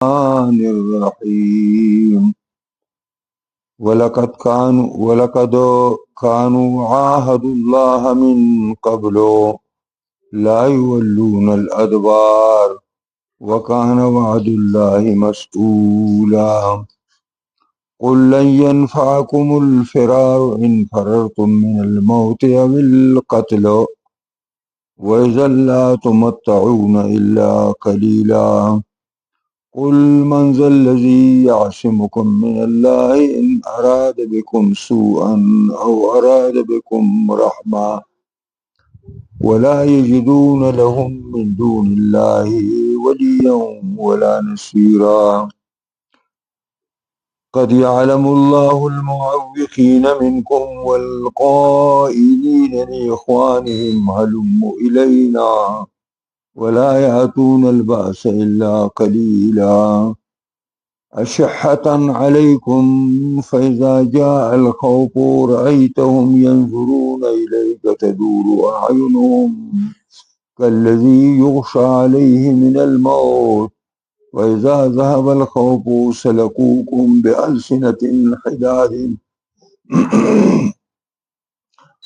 الرحمن الرحيم ولقد كانوا عاهدوا الله من قبل لا يولون الأدبار وكان وعد الله مسئولا قل لن ينفعكم الفرار إن فررتم من الموت أو القتل وإذا لا تمتعون إلا قليلا قل من ذا الذي يعصمكم من الله إن أراد بكم سوءا أو أراد بكم رحمة ولا يجدون لهم من دون الله وليا ولا نصيرا قد يعلم الله المعوقين منكم والقائلين لإخوانهم هلموا إلينا ولا يأتون البأس إلا قليلا أشحة عليكم فإذا جاء الخوف رأيتهم ينظرون إليك تدور أعينهم كالذي يغشى عليه من الموت وإذا ذهب الخوف سلكوكم بألسنة حداد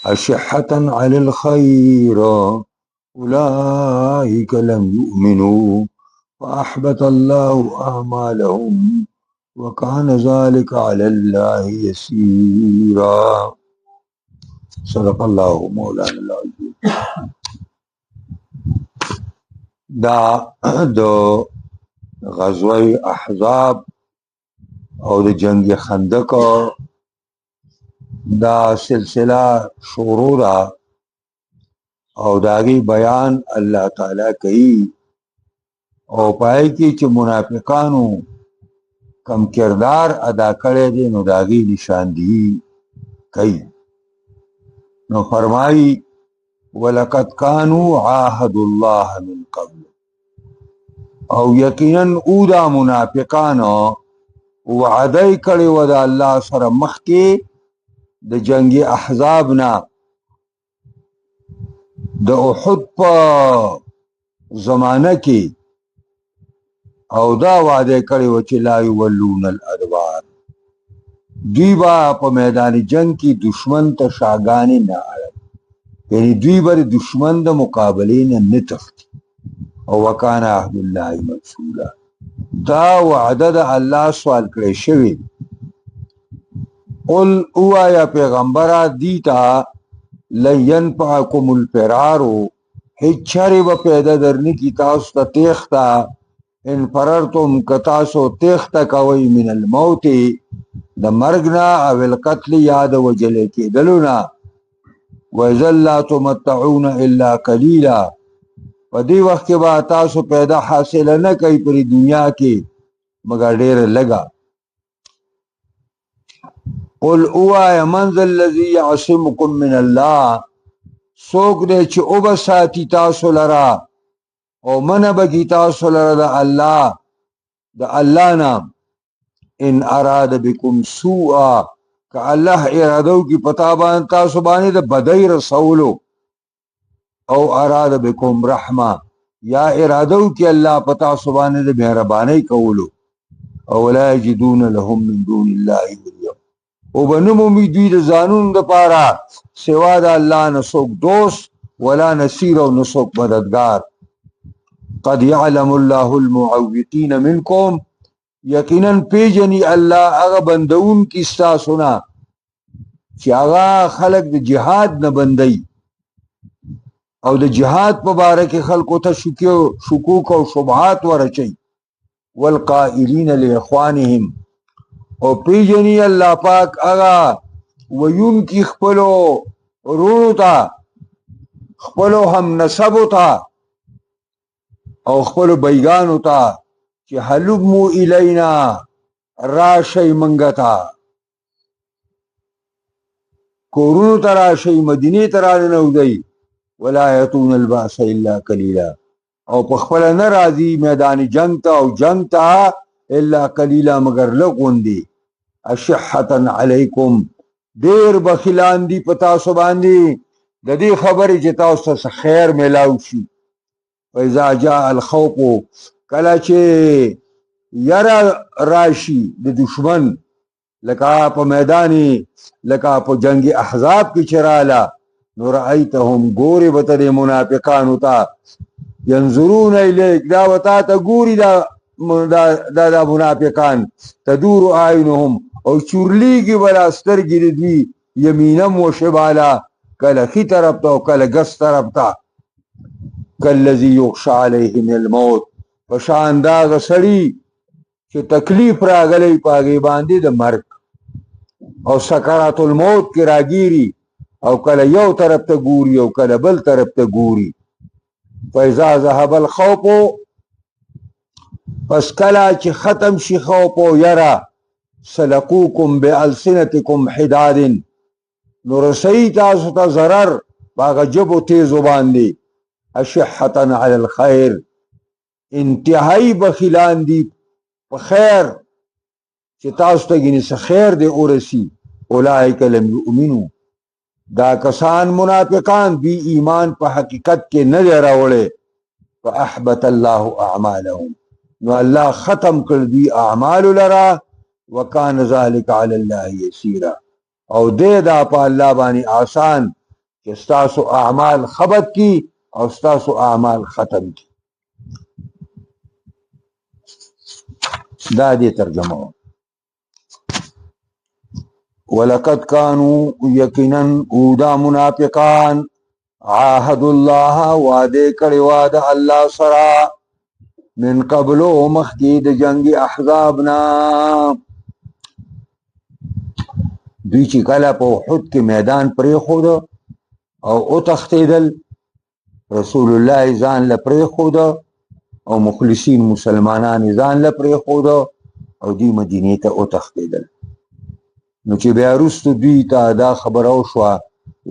أشحة على الخير أولئك لم يؤمنوا فأحبط الله أعمالهم وكان ذلك على الله يسيرا صدق الله مولانا العظيم. دا دو غزوه احزاب او د جنگ خندق دا سلسله شروع دا او داغي بیان الله تعالی کوي او پای کې چې منافقانو کم کردار ادا کړی دی نو داغي نشاندهی کوي. نو فرمایي ولقد كانوا عاهدوا الله من قبل او یقینا او دا منافقانو وعده کړی و د الله سره مخکې د جنگ احزاب نه د احد په زمانه کې او دا وعده کړی و چې لا یولون الادبار دوی با په میدان جنگ کې دشمن ته شاګانې نه اړل یعنی دوی بر دشمن د مقابلې نه تختی او وکانه عهد الله مسئولا دا وعده د الله سوال کړی شوی. قل او یا پیغمبره دیتا لن ينفعكم الفرار هیچ چره و پیدا درنی کی تاسو ته تیختا ان فررتم کتاسو تیختا کوي من الموت د مرګنا او القتل یاد وجل کې دلونا وإذا لا تمتعون الا قليلا په دې وخت کې به تاسو پیدا حاصل نه کوي پر دنیا کې مگر ډېر لگا. قل اوا من ذا الذي يعصمكم من الله سوک دې چې او بساتی تاسو لرا او من بگی تاسو لرا د الله نام ان اراد بكم سوءا که الله ارادو کی پتا باندې تاسو باندې د بدای رسولو او اراد بكم رحمه یا ارادو کی الله پتا سو باندې د مهرباني کولو او لا یجدون لهم من دون الله ولیا او بنمو می دوی د زانون د پاره سوا د الله نسوک دوست ولا نصير او نسوک مددگار. قد يعلم الله المعوقين منكم یقینا پیجنی الله هغه بندون کی استاسونا چې هغه خلق د جهاد نه بندي او د جهاد په باره کې خلکو ته شکوک او شبهات ورچي والقائلین لاخوانهم او پیجنی الله پاک هغه ويون کی خپلو روتا خپلو هم نسبو تا او خپلو بیگانو تا چې حلمو الینا راشی منگتا کورونو تا راشی مدینی تراننو دی ولا یتون الباس الا قلیلا او پخپل نرازی میدان جنگ تا او جنگ تا الا قلیلا مگر لغوندی. اشحتن علیکم دیر بخیلان دی پتا سباندی د دې خبرې چې تاسو ته خیر میلاو شي. و اذا جاء الخوف کله چې یرا راشي د دشمن لکه په میدانی لکه په جنگ احزاب کې چراله نو رأیتهم ګوري به د منافقانو ته ينظرون الیک دا وتا ته ګوري دا منافقان تدور اعینهم او چورلیږي ولا سترګې د دوی یمینم و شمالا کله ښي طرف ته او کله ګس طرف ته کالذي یغشى علیه من الموت په شان د هغه سړي چې تکلیف راغلی په هغې باندې د مرګ او سکرات الموت کې راګیري او کله یو طرف ته ګوري او کله بل طرف ته ګوري فاذا ذهب الخوف پس کله چې ختم شي خوف او یره سلقوکم بالسنتکم حداد نو رسوي تاسو ته ضرر په هغه ژبو تیزو باندې اشحة علی الخیر انتهایی بخیلان دي په خیر چې تاسو ته ګینې څه خیر دی ورسي اولئک لم یؤمنوا دا کسان منافقان دوی ایمان په حقیقت کې نه دی راوړی فاحبط الله اعمالهم نو الله ختم کړ دوی اعمال لرا وکان ذلک علی الله یسیرا او دې دا په الله باندې آسان چې ستاسو اعمال خبت کی او ستاسو اعمال ختم کی دا دې ترجمه ولقد كانوا یقینا اودا منافقان عاهد الله وعده کړي وعده الله سره من قبل مخکې د جنگ احزابنا دوی چې کله په احد کې میدان پرېښود او تښتېدل رسول الله ځان له پرېښود او مخلصین مسلمانان ځان له پرېښود او دوی مدینې ته وتښتېدل نو چې بیا وروسته دوی ته دا خبره وشوه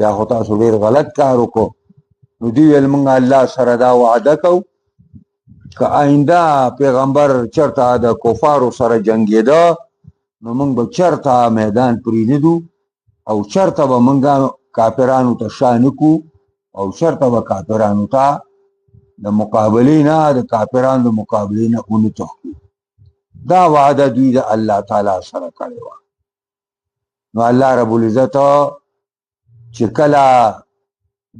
یا خو تاسو ډېر غلط کار وکړو نو دوی ویل موږ الله سره دا وعده کوو که آینده پیغمبر چرته د کفارو سره جنګېده نو موږ به چرته میدان پرېږدو او چرته به موږ کافرانو ته شا نه کړو او چرته به کافرانو ته د مقابلې نه د کافرانو د مقابلې نه ونه تښتو دا وعده دوی د الله تعالی سره کړې وه نو الله رب العزت چې کله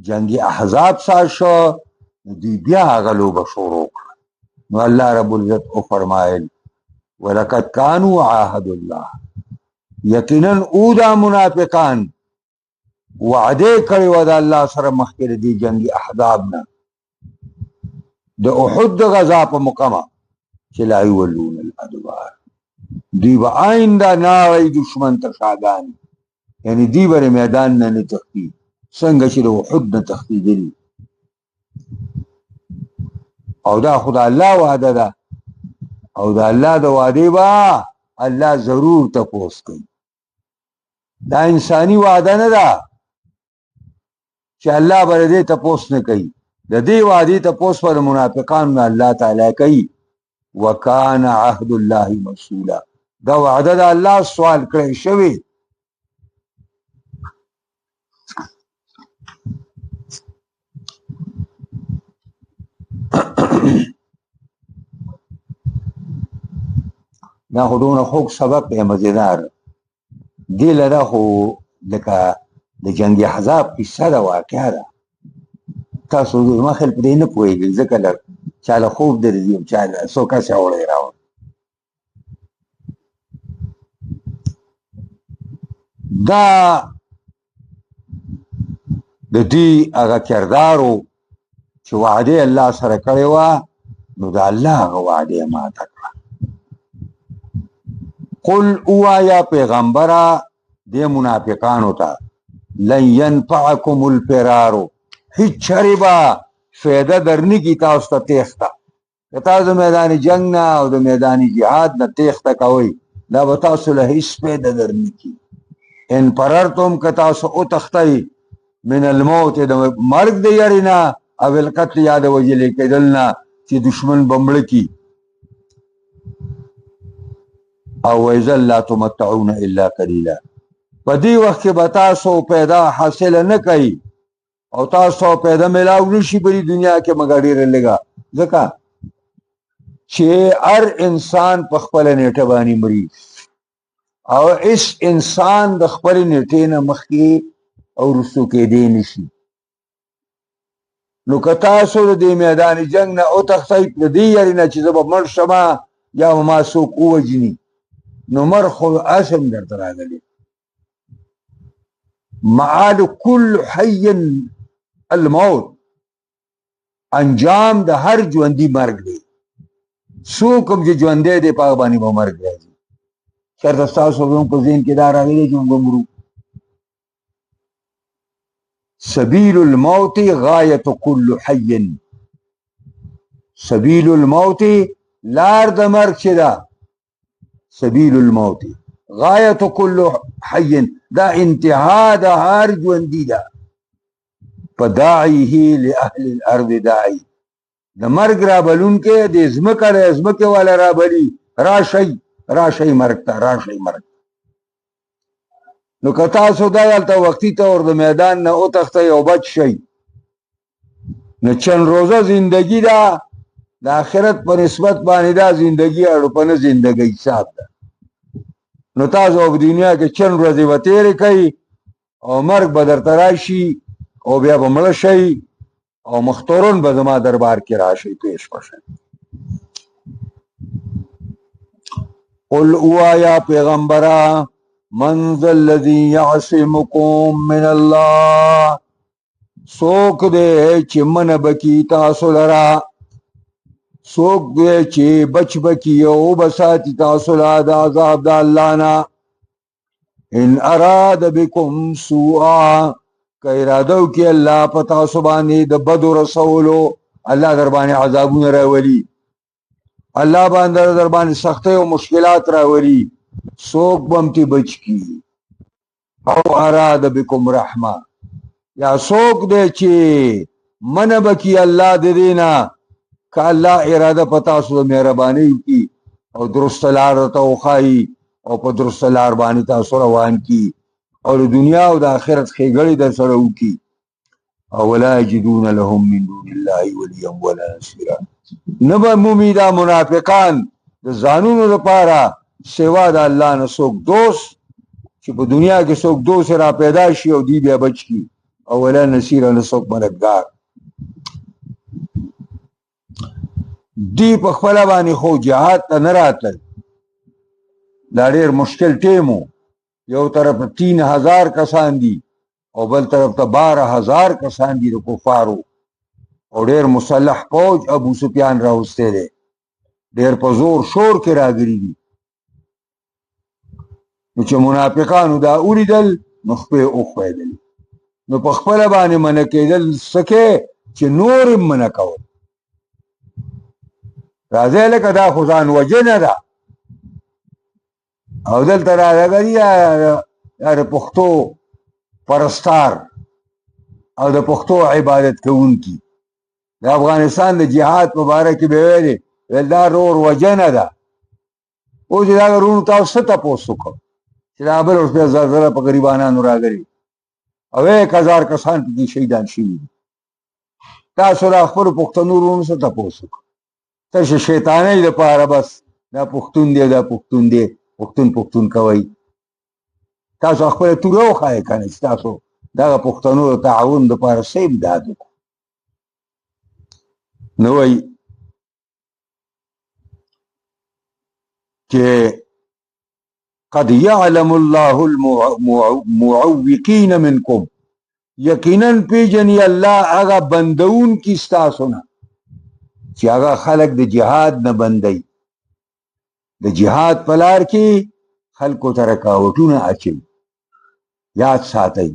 جنگ احزاب ساز شو دوی بیا هغه لوبه شروع کړه نو الله رب العزت وفرمایل ولقد كانوا عاهد الله یقینا اودا منافقان وعده کړی و د الله سره مخکې د جنگ احزاب نه د احد د غزا په موقعه چې لا یولون الادبار دوی به آینده ناوی دشمن ته شاګان یعنی دوی به میدان نه نه تښتي څنګه چې د احد نه تښتېدلي او دا خو د الله وعده ده او د الله د وعدې به الله ضرور تپوس کوي دا انساني وعده نه ده چې الله به دې تپوس نه کوي د دې وعدې تپوس په منافقانو الله تعالی کوي وکان عهد الله مسئولا دا وعده د الله سوال کړی شوی دا خو دونه خوږ سبق دی مزیدار دی لره خو لکه د جنگ احزاب قصه ده واقعه ده تاسو زما خیال په دې نه پوهېږئ ځکه لږ چاله خوب درځي او چاله څو کسې اوړی راوړي دا د دې هغه کردارو چې وعده الله سره کړې وه نو د الله هغه وعده یې ماته کړه قل اوایا پیغمبره دې منافقانو ته لن ينفعكم الفرار هیڅ چرې به فایده درنکي تاسو ته تېښته که تاسو د میدان جنګ نه او د میدان جهاد نه تېښته کوئ دا به تاسو له هیڅ فایده درنکي ان فررتم که تاسو وتښتئ من الموت د مرګ د یارې نه او القتل یا د وژلې کېدل نه چې دشمن به مړه کي او وإذا لا تمتعون الا قليلا په دې وخت کې به تاسو پیدا حاصله نه کوي او تاسو پیدا ملاو نشي په دنیا کې مګر ډېره لږه ځکه چې هر انسان په خپل نیټه باندې مري او اس انسان د خپل نیټې نه مخکې او رسو کېدی نشي. نو که تاسو د دې میدان جنگ نه او تختی د دې یاري نه چې زه به مړ شمه یا ما څوک ووجني، نو مر خو اسم درته راغلی. معاد کل حی الموت، انجام د هر ژوندي مرګ دی. څوک هم چې ژوندی دی په هغه باندې به مرګ راځي. چېرته ستاسو زموږ په ذهن کې دا راغلی چې موږ به مرو؟ سبیل الموت غایت کل حی، سبیل الموت لار د مرګ چې ده، سبیل الموت غایت کل حی دا انتها د هر ژوندي ده. فداعیه لأهل الارض داعی، د مرګ رابلونکی د ځمکه د ځمکې والا رابلي، راشئ راشئ مرګ ته، راشئ مرګ. نو که تاسو دا دلته وختي طور د میدان نه وتښتئ او بچ شئ، نو چند روزه زندگی ده، د آخرت په نسبت باندې دا زندگی اړوپنه زندگی حساب ده. نو تاسو په دنیا کې چند ورځې به تېرې کوئ او مرګ به درته راشي او بیا به مړه شئ او مختورن به زما دربار کې راشئ، پیش بشئ. قل اوایا پیغمبرا من ذا الذی یعصمکم من اللہ، سوک دے چې من بکی تاسو لرا، سوک دے چې بچ بکی او بساتی تاسو لرا د عذاب د الله نه. ان اراد بكم سوءا، که اراده وکړي الله په تاسو باندې د بدو رسولو، الله در باندې عذابونه راولي، الله باندې در باندې سختۍ او مشکلات راولي، څوک به همتې بچ کی. او اراده بكم رحمه، یا څوک دی چې منع به کي الله د دې نه، که الله اراده په تاسو د مهربانۍ وکړي او درسته لار درته وښایي او په درسته لار باندې تاسو روان کي او د دنیا او د آخرت ښېګړې در سره وکړي. او ولا یجدون لهم من دون الله ولیا ولا نصیرا، نه به مومي دا منافقان د ځانونو لپاره سوا د الله نه څوک دوست، چې په دنیا کې څوک دوست را پیدا شي او دی بیا بچ کی، او ولا نصیرا نه څوک مددګار. دی په خپله باندې خو جهاد ته نه راتلل، دا ډېر مشکل ټیم و. یو طرف 3000 کسان دي او بل طرف ته 12000 کسان دي د کفارو، او ډېر مسلح فوج ابو سفیان راوستی دی، ډېر په زور شور کې راغلي دي. نو چې منافقانو دا ولیدل نو خپې وښویدل، نو په خپله باندې منع کېدل څه کې چې نور هم منع کول. راځئ لکه دا خو ځان وژنه ده، او دلته راغلي د پښتو پرستار او د پښتو عبادت کوونکي. د افغانستان د جهاد په باره کې به ویلې ویل دا رور وژنه ده. اوس چې دا رونو تاسو څه تپوس وکړو چې دا بل اوس بیا زلزله په غریبانانو راغلي او 1000 کسان پکې شهیدان شوي دي. تاسو د خپلو پښتنو رونو څه تپوس وکړو؟ تشه شیطانۍ دپاره بس دا پښتون دی دا پښتون دی، پښتون پښتون کوئ. تاسو خپله توره وښایئ که نه چې تاسو دغه پښتنو د تعاون دپاره څه امداد وکړو. نو وایي چې قد یعلم الله المعوقین منکم، یقینا پیژني الله هغه بندون کی ستاسو نه چې هغه خلک د جهاد نه بندوي. د جهاد په لار کې خلکو ته رکاوټونه اچوي. یاد ساتئ،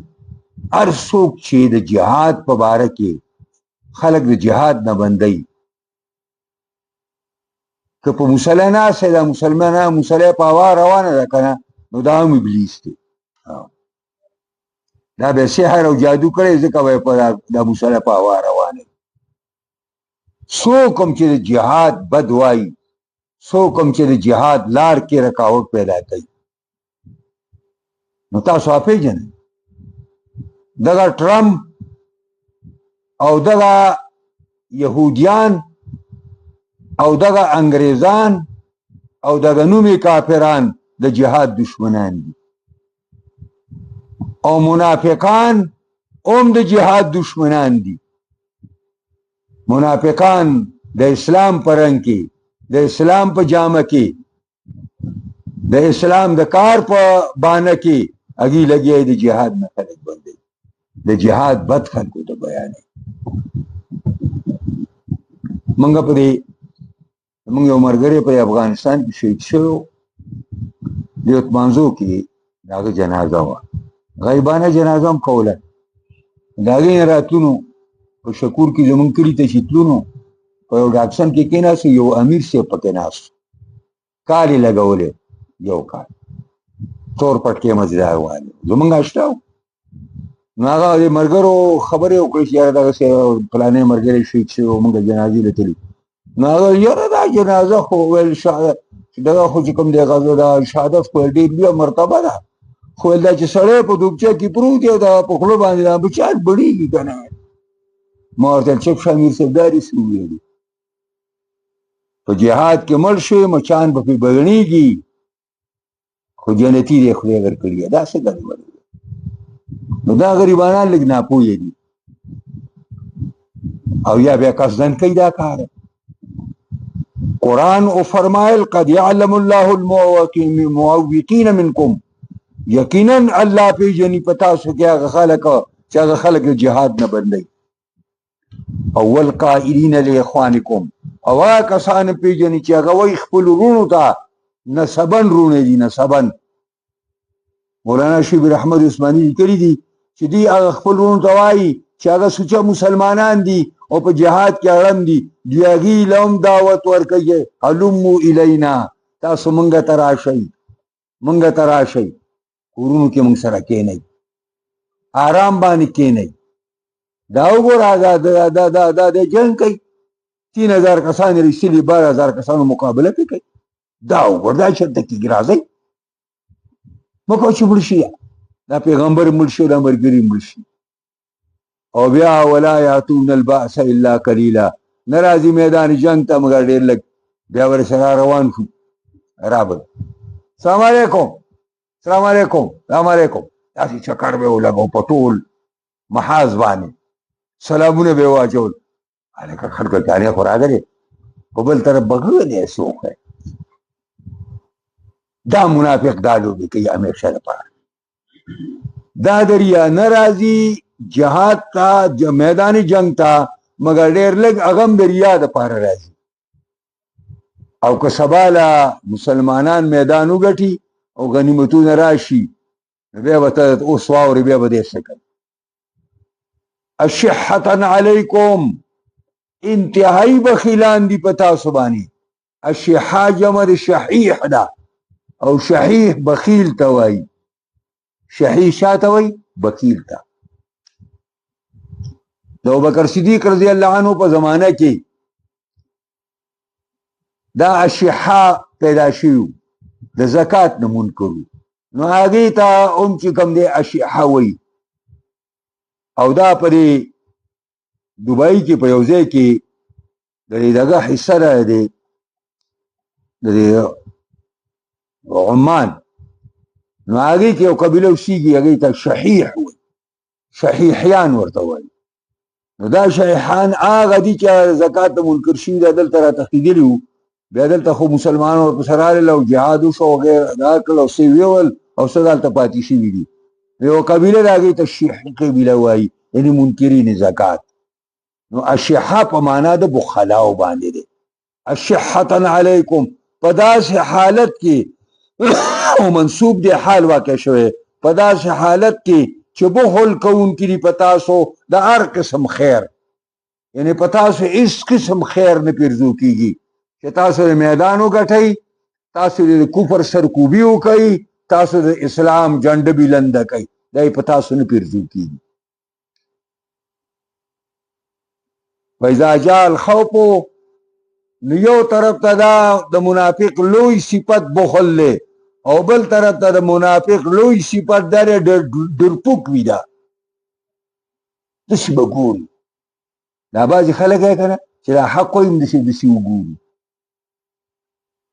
هر څوک چې د جهاد په باره کې خلک د جهاد نه بندوي، که په مصلی ناستی دا مسلمانان مصلی په هوا روانه ده که نه، نو دا هم ابلیس دی. دا به سحر او جادو کړی ځکه به په دا مصلی په هوا روانه. څوک هم چې د جهاد بد وایي، څوک هم چې د جهاد لار کې رکاوټ پیدا کوي، نو تاسو پیژنئ دغه ټرمپ او دغه یهودیان او دغه انګریزان او دغه نومي کافران د جهاد دشمنان دي او منافقان هم د جهاد دشمنان دي. منافقان د اسلام په رنګ کې، د اسلام په جامه کې، د اسلام د کار په بانه کې اگی لګي د جهاد نه خلک بندي، د جهاد بد خلکو ته بیانې. منګه په دې موږ یو مرګري په افغانستان کې شهید شو، د اتمانزو کې داغه جنازه وه، غیبانه جنازه هم کوله. داغه راتلونو په شکور کې زمونږ کلي ته چې تلونو په یو ډاکسن کې کېناست، یو امیر صاحب پکې ناست، کال یې لګولی، یو کال تور پټکې مزدار والي زمونږ اشته و. نو هغه د ملګرو خبرې وکړې چې یاره دغسې فلانې ملګری شهید شوی و، مونږ جنازې له تللي. نو هغه یاره دا جنازه خو ویل دغه خو چې کوم دی دا شهادت خو ډېر لویه مرتبه ده، خو ویل دا چې سړی په دوبچه کې پروت دی او دا په خوله باندې دا بچات بړېږي که نه. ما ورته ویل چپ شه امیر صاحب دا داسې وویلي، په جهاد کې مړ شوی مچان به پرې بغړېږي، خو جنتي دی خدای ورکړي. دا څه ګډوډ دی؟ نو دا غریبانان لږ ناپوهه دي او یا بیا قصدن کوي دا کار. قرآن او فرمایل قد یعلم الله المعوقین منکم، یقینا الله پیژني په تاسو کې هغه خلک چې هغه خلک د جهاد نه بندوي. اول قائلین لاخوانکم، او هغه کسان پیژني چې هغه وایي خپلو وروڼو ته نسبن وروڼه دي، نسبن. مولانا شبیر احمد عثماني لیکلي دي چې دوی هغه خپل وروڼو ته وایي چې هغه سوچه مسلمانان دي او په جهاد کې اړم دي، دوی هغې له هم دعوت ورکوي هلمو الینا، تاسو مونږ ته راشئ، مونږ ته راشئ، کورونو کې مونږ سره کښېنئ، آرام باندې کښېنئ. دا وګوره دا د جنګ کوي، 3000 کسان یې رسېلي، 12000 کسانو مقابله پرې کوي. دا وګوره دا چېرته کېږي؟ راځئ مه کوه چې مړ شي، دا پیغمبر مړ شي، دا ملګري مړ شي. او بیا ولا یاتون البأس الا قلیلا، نه راځي میدان جنګ ته مګر ډېر لږ. بیا ورسره روان شو، رابط سلام علیکم، سلام علیکم، سلام علیکم، داسې چکر به یې ولګو په ټول محاذ باندې، سلامونه به یې واچول. هلکه خلکو تاریخ خو راغلی، په بل طرف بغلی څوک دی. دا منافق دا لوبې کوي همیشه لپاره. دا دریا نه راځي جهاد ته، میدان جنگ ته، مګر ډېر لږ هغه هم د ریا دپاره راځي. او که سبا له مسلمانان میدان وګټي او غنیمتونه راشي، نو بیا به ته اوس واورې، بیا به دې څه کوي. اشحة علیکم، انتهایی بخیلان دي په تاسو باندې. اشحة جمع د شحیح ده، او شحیح بخیل ته وایي. شحیح شا ته وایي؟ بخیل ته. د ابوبکر صدیق رضی الله عنه په زمانه کې دا اشحة پیدا شوي د زکات نه منکرو، نو هغې ته هم چې کوم دی اشحة وایي. او دا په دې دوبۍ کې په یو ځای کې د دې دغه حصه ده، د دې عمان، نو هغې کې یو قبیله اوسېږي، هغې ته شحیح وایي، شحیحیان ورته وایي. نو دا شحیحان هغه دي چې زکات ته منکر شوي ده، دلته راتښتېدلي وو، بیا دلته خو مسلمانان ورپسې راغلل او جهاد وشو او دا کړل او څه یې ویول او څه دلته پاتې شوي دي. یو قبیله د هغې ته شحیح قبیله وایي، یعنې منکرین زکات. نو اشحة په معنا د بخلاو باندې دی. اشحة علیکم، په داسې حالت کې او منصوب دی حال واقع شوی، په داسې حالت کې چې بخل کوونکي دي په تاسو د هر قسم خیر، یعنې په تاسو هېڅ قسم خیر نه پیرزو کېږي چې تاسو د میدان وګټئ، تاسو د کفر سرکوبي وکئ، تاسو د اسلام جنډه بلنده کوئ، دا یې په تاسو نه پیرزو کېږي. فاذا جاء الخوف، نو یو طرف ته دا د منافق لوی صفت بخل دی، او بل طرف ته د منافق لوی صفت دا ډرپوک وي. دا داسې به ګوري، دا بعضې خلک یې که نه چې دا حق وایي داسې وګوري،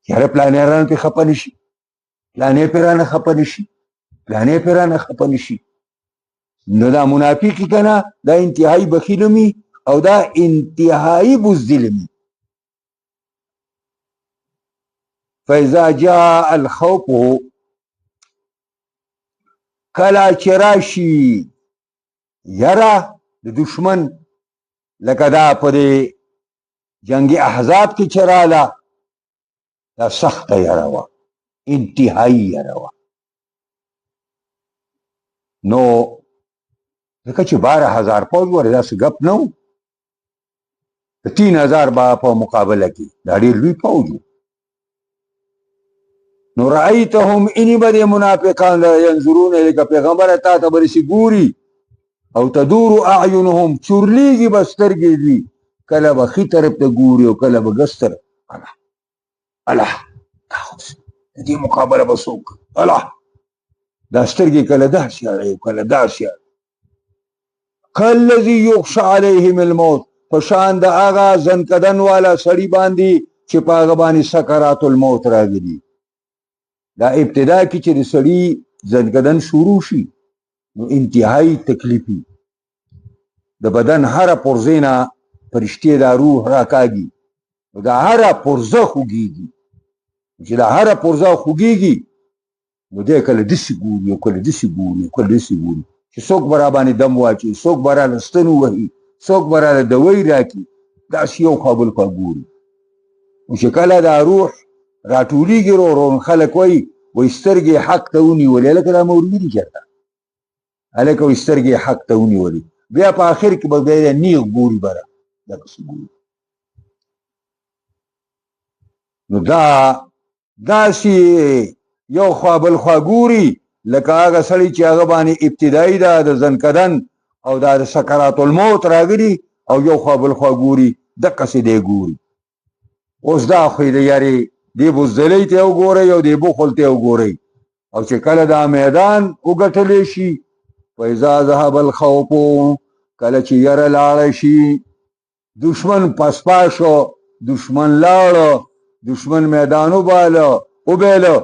یاره پلانران پې خفه نشي، پلانې پې رانه خفه نشي، پلانې پې رانه خفه نشي. نو دا منافقي که نه، دا انتهایی بخیل مي او دا انتهایی بزدل مي. فاذا جاء الخوف، کله چې راشي یره د دشمن، لکه دا په دې جنگ احزاب کې چې راله، دا سخته یره وه، انتهایی یره وه. نو ځکه چې 12,000 پوځ ورې داسې ګپ نه و، د 3,000 به په مقابله کې دا ډېر لوی پوځ و. نو رأیتهم اینی به د منافقان ینظرون الیک، پیغمبره تا ته به رسي ګوري، او تدور اعینهم، چورلیږي به سترګې دوی، کله به ښي طرف ته ګوري او کله به ګس طرف. الله د دې مقابله به څوک، الله دا سترګې کله داسې اړوي او کله داسې اړوي. کالذي یغشى علیهم الموت، په شان د هغه زنکدن والا سړي باندې چې په هغه باندې سکرات الموت راغلي. دا ابتدا کې چې د سړي زنکدن شروع شي نو انتهایی تکلیفي، د بدن هره پرزه نه فرشتې دا روح راکاږي، نو دا هره پرزه خوږېږي. چې دا هره پرزه خوږېږي نو دی کله داسې ګوري او کله داسې ګوري او کله داسې ګوري چې څوک به را باندې دم واچوي، څوک به راله ستن ووهي، څوک به راله دوی راکړي، داسې یو خوا بل خوا ګوري. نو چې کله دا روح راټولېږي ورو، خلک وایي سترګې حق ته ونیولې، لکه دا مولوي دي چېرته، هلکه وایي سترګې حق ته ونیولې، بیا په آخر کې به بیا نیغ ګوري بره، داسې ګوري. نو دا داسې یو خوا بل خوا ګوري، لکه هغه سړی چې هغه باندې ابتدایي ده د زنکدن او دا د سکرات الموت راغلي، او یو خوا بل خوا ګوري، دقسې دی ګوري. اوس دا خو یې د یارې دې بزدلۍ ته وګورئ او دې بخل ته وګورئ، او چې کله دا میدان وګټلی شي، فاذا ذهب الخوف، کله چې یره لاړه شي، دشمن پسپا شو، دشمن لاړه، دشمن میدان وبیله،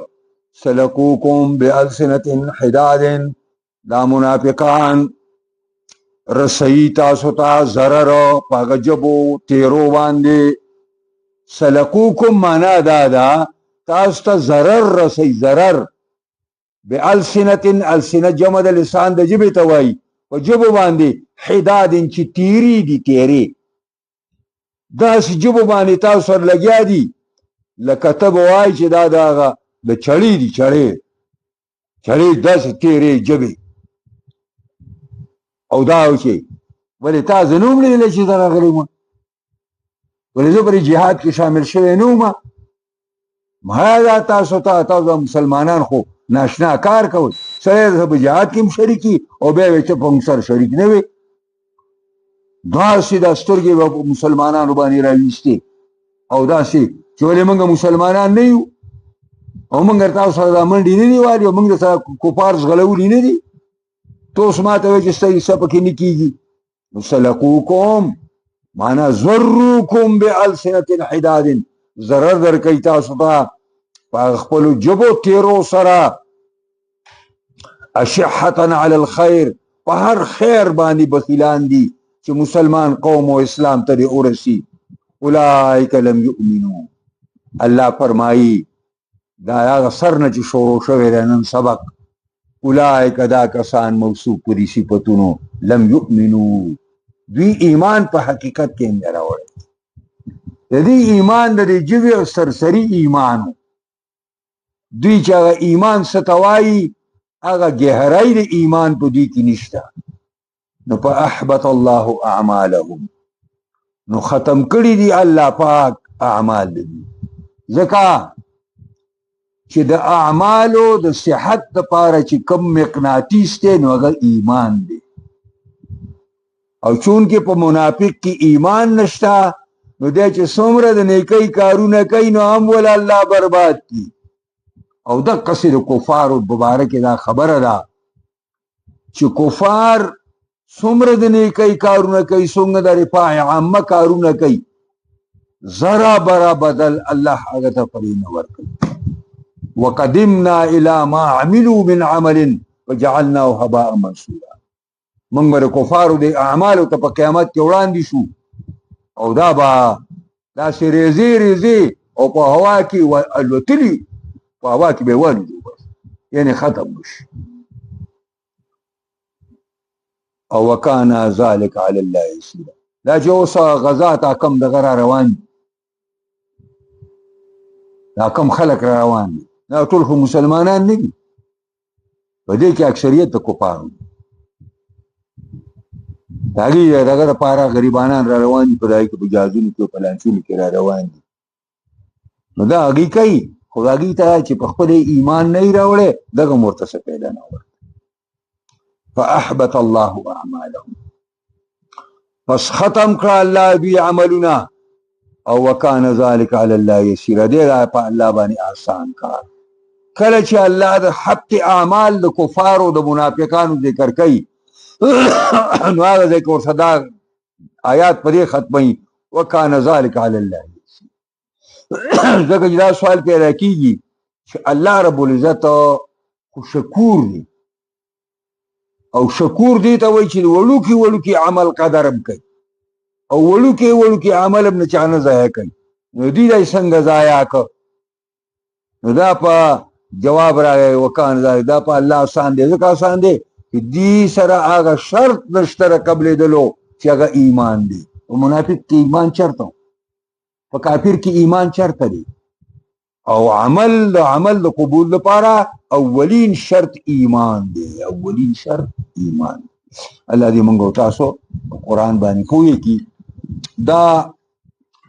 سلکوکم بألسنة حداد، دا منافقان رسئی تاسو ته ضرر په هغه ژبو تیرو باندې. سلکوکم معنا دا ده تاسو ته ضرر رسئی، ضرر بألسنة، السنه جمع د لسان د ژبې ته وایي، په ژبو باندې حداد چې تیری دي، تیرې داسې ژبو باندې تاسو سره لګیا دي لکه ته به وایي چې دا د هغه د چړې دي، چړې داسې تیرې ژبې. او دا چې ولې تا زه نه وم لیدلی چې زه راغلی وم، ولې زه پرې جهاد کې شامل شوی نه وم. ما تاسو ته مسلمانان خو ناشنا کار کوئ، سړی په جهاد کې هم شریکي او بیا یې چې په موږ سره شریک نه وي. داسې دا سترګې به په مسلمانانو باندې راویستې، او داسې چې ولې موږ مسلمانان نه یو، او موږ تاسو سره دا منډې نه دي والي، او موږ سره کفار زغلولي نه دي، ته اوس ما ته وایې چې ستا حصه پکې نه کېږي. نو سلکوکم معنا ضروکم بألسنة حداد، ضرر درکوي تاسو ته په خپلو ژبو تیرو سره. اشحة علی الخیر، په هر خیر باندې بخیلان دي چې مسلمان قوم او اسلام ته دې ورسي. اولئک لم یؤمنوا، الله فرمایي دا هغه سر نه چې شروع شوی دی نن سبق، اولئک دا کسان موصوف په دې صفتونو، لم یؤمنوا، دوی ایمان په حقیقت کې نه راوړی. د دې ایمان د دې ژبې او سرسري ایمان، دوی چې هغه ایمان څه ته وایي، هغه ګهرۍ د ایمان په دوی کې نشته. نو فاحبط الله اعمالهم، نو ختم کړي دي الله پاک اعمال دي. ځکه چې د اعمالو د صحت دپاره چې کوم مقناطیس دی نو هغه ایمان دی، او چون کې په منافق کې ایمان نشته نو دی چې څومره د نیکۍ کارونه کوي نو هم ول الله برباد کی. او دقسې د کفارو مبارکې دا خبره ده چې کفار څومره د نیکۍ کارونه کوي، څومره د رفاع عامه کارونه کوي، ذرا برا بدل الله هغه ته پرې نه ورکړي. وقدمنا الى ما عملوا من عمل فجعلناه هباء منثورا. موږ به د کفارو د اعمالو ته په قیامت کې وړاندې شو او دا به داسې ریزې ریزې او په هوا کې الوتلي، په هوا کې به والوځو، بس یعنې ختم شي. او وکانا ذلک علی الله یسیرا. دا چې اوس غزا ته کم دغه را روان دي، دا کم خلک را روان دي، دا ټول خو مسلمانان نه دي، په دې کې اکثریت د کفارو دي. د هغې دغه دپاره غریبانان را روان دي، په دغې کې په جهازونو کې او په لانچونو کې را روان دي. نو دا هغې کوي، خو هغې ته چې په خپل ایمان نه یې راوړی، دغه هم ورته څه پیدا نه ورته. فاحبط الله اعمالهم، پس ختم کړه الله دوی عملونه. او وکانه ذلک علی الله یسیرا، دې په الله باندې آسان کار. کله چې الله د حق اعمال د کفارو د منافقانو ذکر کوي نو هغه ځای کې ورته دا آیات په دې ختموي وکانه ذلک علی الله یسیرا. ځکه چې دا سوال پیدا کېږي چې الله رب العزت خو شکور دی، او شکور دی ته وایي چې وړوکي وړوکي عمل قدر هم کوي، او وړوکي وړوکي عمل هم نه چا نه ضایع کوي. نو دوی دا څنګه ضایع کړ؟ نو دا په جواب راغی وکانه ذلک، دا په الله آسان دی. ځکه آسان دی چې دې سره هغه شرط نشته د قبلېدلو چې هغه ایمان دی. په منافق کې ایمان چرته، په کافر کې ایمان چرته دی. او عمل د قبول لپاره اولین شرط ایمان دی، اولین شرط ایمان. الله دې موږ او تاسو قرآن باندې پوهې کړي. دا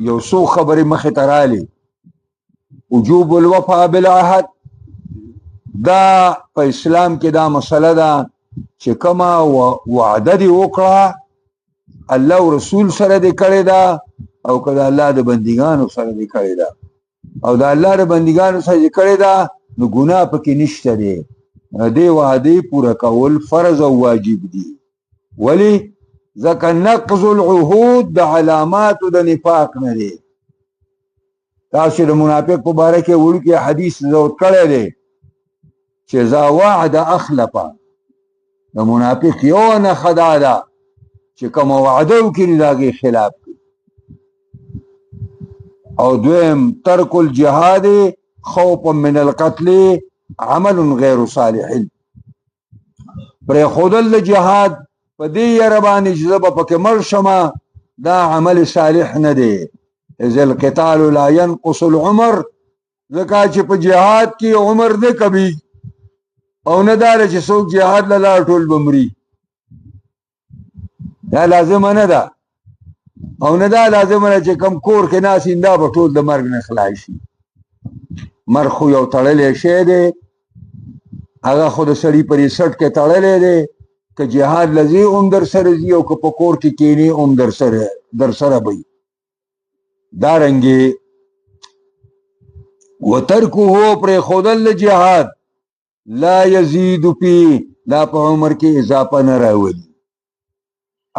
یو څو خبرې مخې ته رالې. وجوب الوفا بالعهد، دا په اسلام کې دا مسله ده چې کومه وعده دې وکړه الله او رسول سره دې کړې ده، او که د الله د بندګانو سره دې کړې ده، او د الله د بندګانو سره دې کړې ده، نو ګناه پکې نشته دی. دې وعدې پوره کول فرض او واجب دي. ولې؟ ځکه نقض العهود د علاماتو د نفاق نه دی. تاسو د منافق په باره کې وړوکی حدیث ذکر کړی دی چې ذا وعد اخلفه. د منافق یو نښه دا ده چې کومه وعده وکړي نو د هغې خلاف کوي. او دویم ترک الجهاد خوفا من القتل عمل غیر صالح، پرېښودل د جهاد په دې یره باندې چې زه به پکې مړ شمه، دا عمل صالح نه دی. اذ القتال لا ينقص العمر، ځکه چې په جهاد کې عمر نه کمی، او نه دا چې څوک جهاد له لاړ ټول به مري، دا لازمه نه ده. او نه دا لازمه ده چې کم کور کې ناست دا به ټول د مرګ نه خلاص شي. مرګ خو یو تړلی شی دی، هغه خو د سړي په ریسټ کې تړلی دی. که جهاد لځي هم در سره ځي، او که په کور کې کینې هم در سره به وي. دارنګې وترکه پرېښودل د جهاد لا یزید فی، دا په عمر کې اضافه نه راولي.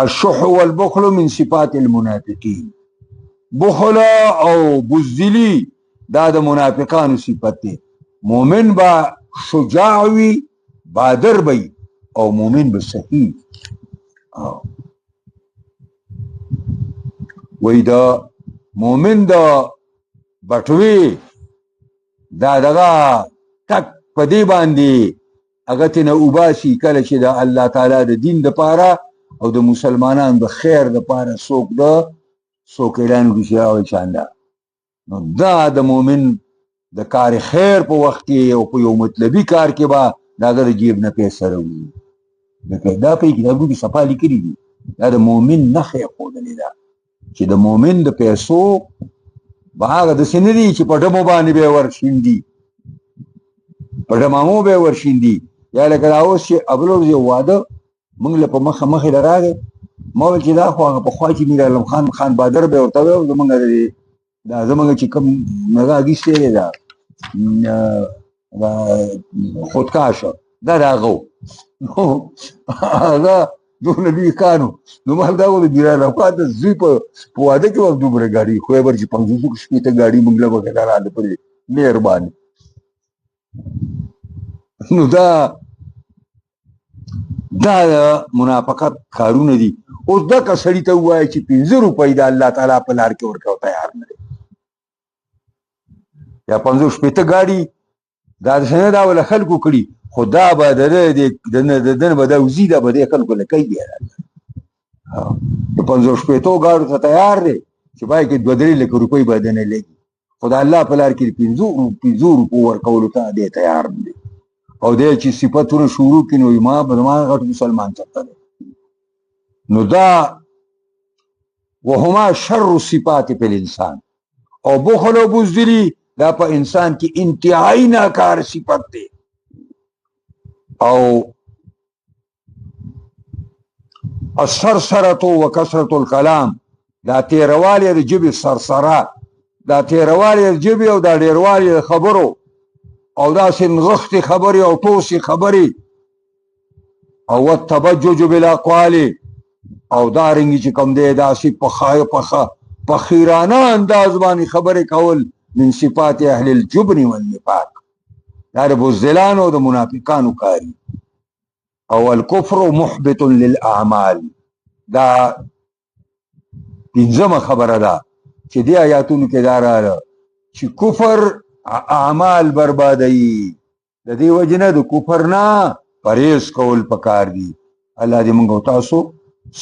الشح والبخل من صفات المنافقین، بخل او بزدلی دا د منافقانو صفت دی. مومن با شجاع وي، بادر وي، او مومن به صحیح. وی دا مومن دا بټوي دا دغه تک په دې باندې هغه تېنه اوباسي کله چې د الله تعالی د دین دپاره او د مسلمانانو د خیر دپاره څوک اعلان وکړي چې هغه چانده. نو دا د مومن د کار خیر په وخت کې او په یو مطلبي کار کې به د هغه د جیب نه پیسې راوړي. دا په کتابونو کې صفا لیکلي دي. دا د مؤمن نښه یې ښودلې ده چې د مؤمن د پیسو به هغه داسې نه دي چې په ډمو باندې به یې ورشیندي، په ډمامو به یې ورشیندي. یا لکه دا اوس چې بل ورځ یو واده موږ له په مخې له راغی، ما ویل چې دا خو هغه پخوا چې میر عالم خان بادر به ورته ویل زمونږ دا زمونږ چې کوم هغه اګیستی دی دا خودکاشه دا د هغه و. نو هغه دومره نیکانو نو ما دا وایو د ګیران افغان د زوی په واده کې به دومره ګاډي خدای بر چې 500 شپېته ګاډي موږ له به راله پرې مهرباني نو دا منافقت کارونه دي. اوس دغه سړي ته ووایه چې 15 روپۍ د الله تعالی په لار کې ورکوه تیار نه دی یا 500 شپېته ګاډي دا داسې نه دا وله خلکو کړي خو دا به د ده به دا وځي دا به دې خلکو له کوي بیا د 500 شپېتو ګاډو ته تیار دی چې باید کې 2-3 لکه روپۍ به د نه لګي خو د الله په لار کې 15 روپو ورکولو ته دی تیار نه دی او دی چې صفتونه شروع کړي نو ما به زما غټ مسلمان چرته دی نو دا وهما شر الصفات په الانسان او بخل او بزدلی دا په انسان کې انتهایی ناکار صفت دی او السرسرة وکثرة الکلام دا تیروالی د ژبې سرسره دا تیروالی د ژبې او دا ډیروالی د خبرو او داسې نغښتې خبرې او ټوسې خبرې او والتبجج بالاقوال او دارنګې چې کوم دی داسې په خیرانه انداز باندې خبرې کول من صفات اهل الجبن والنفاق دا د بزدلانو او د منافقانو کاري او الکفر محبط للاعمال دا پنځمه خبره ده چې دې آیاتونو کې دا راغله چې کفر اعمال بربادوي د دې وجې نه د کفر نه پرهیز کول پکار دي. الله دې موږ او تاسو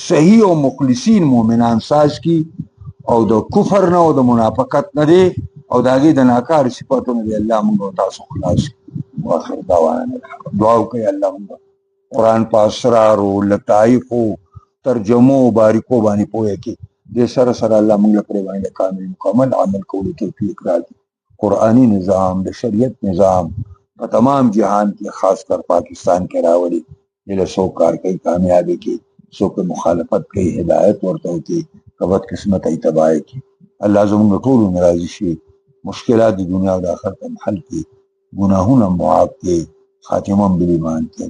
صحیح او مخلصین مؤمنان ساز کی او د کفر نه او د منافقت نه دی او د هغې د ناکار صفاتونه دی الله موږ او تاسو خلاص کړي. واخر دعوانا دعا وکړئ الله موږ قرآن په اسرارو لطایفو ترجمو باریکو باندې پوهه کې دې سره سره الله موږ له پرې باندې کامل مکمل عمل کولو توفیق راکړي. قرآنی نظام د شریعت نظام په تمام جهان کې خاص کر پاکستان کې راولي دله څوک کار کوي کامیابی کې څوک مخالفت کوي هدایت ورته وکړي که بد قسمت ای تباه کړي. الله زموږ ټولو نه راضي شي مشکلات د دنیا او د آخرت حل کړي ګناهونه معاف کړي خاتمه بالایمان کړي.